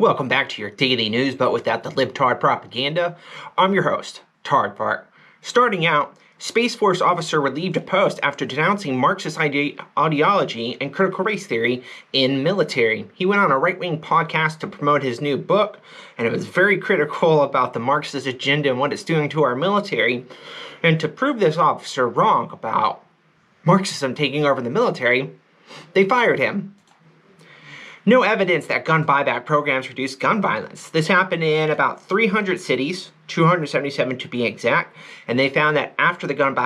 Welcome back to your daily news, but without the libtard propaganda. I'm your host, Aardvarks. Starting out, Space Force officer relieved of post after denouncing Marxist ideology and critical race theory in military. He went on a right-wing podcast to promote his new book, and it was very critical about the Marxist agenda and what it's doing to our military. And to prove this officer wrong about Marxism taking over the military, they fired him. No evidence that gun buyback programs reduce gun violence. This happened in about 300 cities, 277 to be exact, and they found that after the gun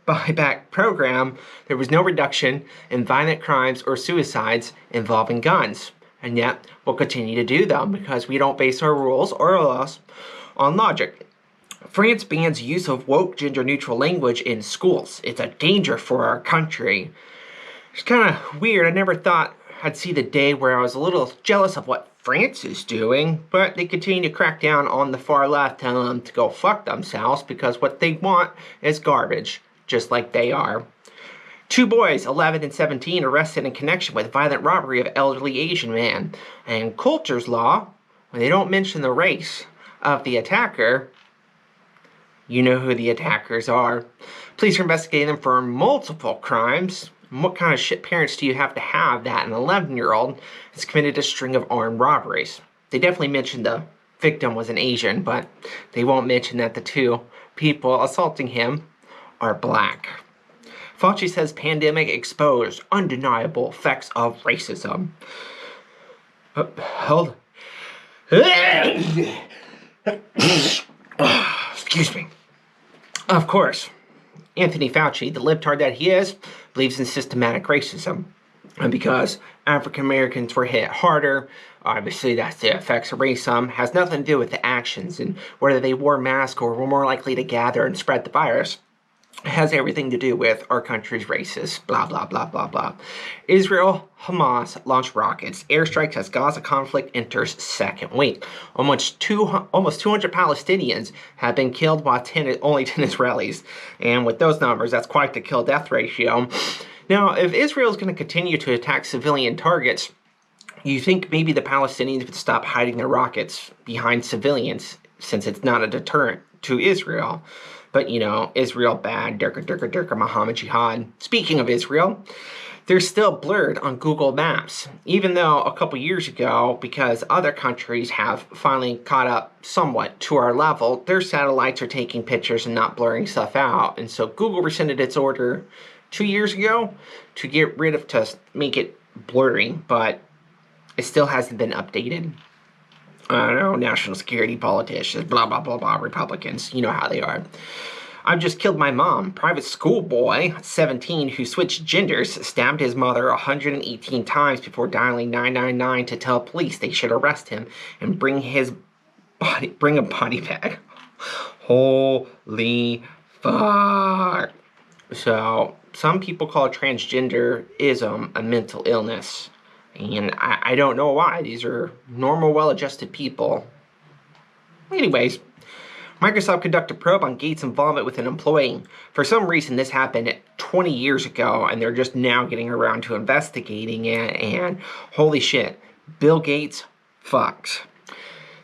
buyback program, there was no reduction in violent crimes or suicides involving guns. And yet, we'll continue to do them because we don't base our rules or laws on logic. France bans use of woke gender-neutral language in schools. It's a danger for our country. It's kind of weird. I never thought I'd see the day where I was a little jealous of what France is doing, but they continue to crack down on the far left, telling them to go fuck themselves because what they want is garbage, just like they are. 2 boys, 11 and 17, arrested in connection with violent robbery of elderly Asian man. And Coulter's law, when they don't mention the race of the attacker, you know who the attackers are. Police are investigating them for multiple crimes. What kind of shit parents do you have to have that an 11-year-old has committed a string of armed robberies? They definitely mentioned the victim was an Asian, but they won't mention that the 2 people assaulting him are black. Fauci says pandemic exposed undeniable effects of racism. Hold. Excuse me. Of course, Anthony Fauci, the libtard that he is, believes in systematic racism. And because African Americans were hit harder, obviously that's the effects of racism, has nothing to do with the actions and whether they wore masks or were more likely to gather and spread the virus. It has everything to do with our country's racist, blah, blah, blah, blah, blah. Israel, Hamas launched rockets. Airstrikes as Gaza conflict enters second week. Almost 200 Palestinians have been killed while only 10 Israelis. And with those numbers, that's quite the kill-death ratio. Now, if Israel is going to continue to attack civilian targets, you think maybe the Palestinians would stop hiding their rockets behind civilians since it's not a deterrent to Israel. But, you know, Israel bad, Durka, Muhammad Jihad. Speaking of Israel, they're still blurred on Google Maps. Even though a couple years ago, because other countries have finally caught up somewhat to our level, their satellites are taking pictures and not blurring stuff out. And so Google rescinded its order 2 years ago to get rid of, to make it blurry, but it still hasn't been updated. I don't know, national security politicians, blah, blah, blah, blah, Republicans, you know how they are. I've just killed my mom. Private schoolboy, 17, who switched genders, stabbed his mother 118 times before dialing 999 to tell police they should arrest him and bring a body bag. Holy fuck. So, some people call transgenderism a mental illness. And I don't know why. These are normal, well-adjusted people. Anyways, Microsoft conducted a probe on Gates' involvement with an employee. For some reason, this happened 20 years ago, and they're just now getting around to investigating it. And holy shit, Bill Gates fucks.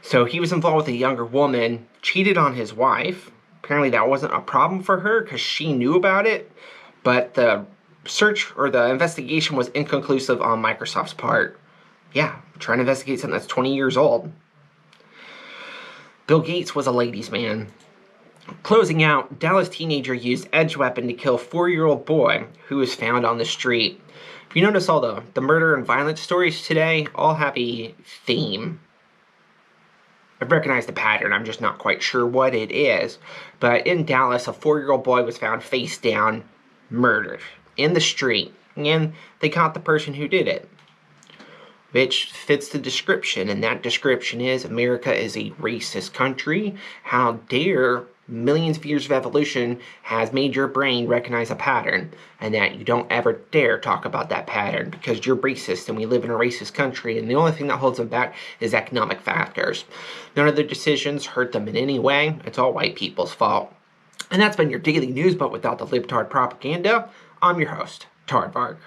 So he was involved with a younger woman, cheated on his wife. Apparently that wasn't a problem for her because she knew about it. But the search or the investigation was inconclusive on Microsoft's part. Yeah, trying to investigate something that's 20 years old. Bill Gates was a ladies' man. Closing out, Dallas teenager used edge weapon to kill 4-year-old boy who was found on the street. If you notice all the murder and violence stories today, all have a theme. I've recognized the pattern, I'm just not quite sure what it is. But in Dallas, a 4-year-old boy was found face down, murdered in the street, and they caught the person who did it, which fits the description, and that description is America is a racist country. How dare millions of years of evolution has made your brain recognize a pattern, and that you don't ever dare talk about that pattern because you're racist and we live in a racist country, and the only thing that holds them back is economic factors. None of their decisions hurt them in any way. It's all white people's fault. And that's been your daily news, but without the libtard propaganda. I'm your host, Aardvarks.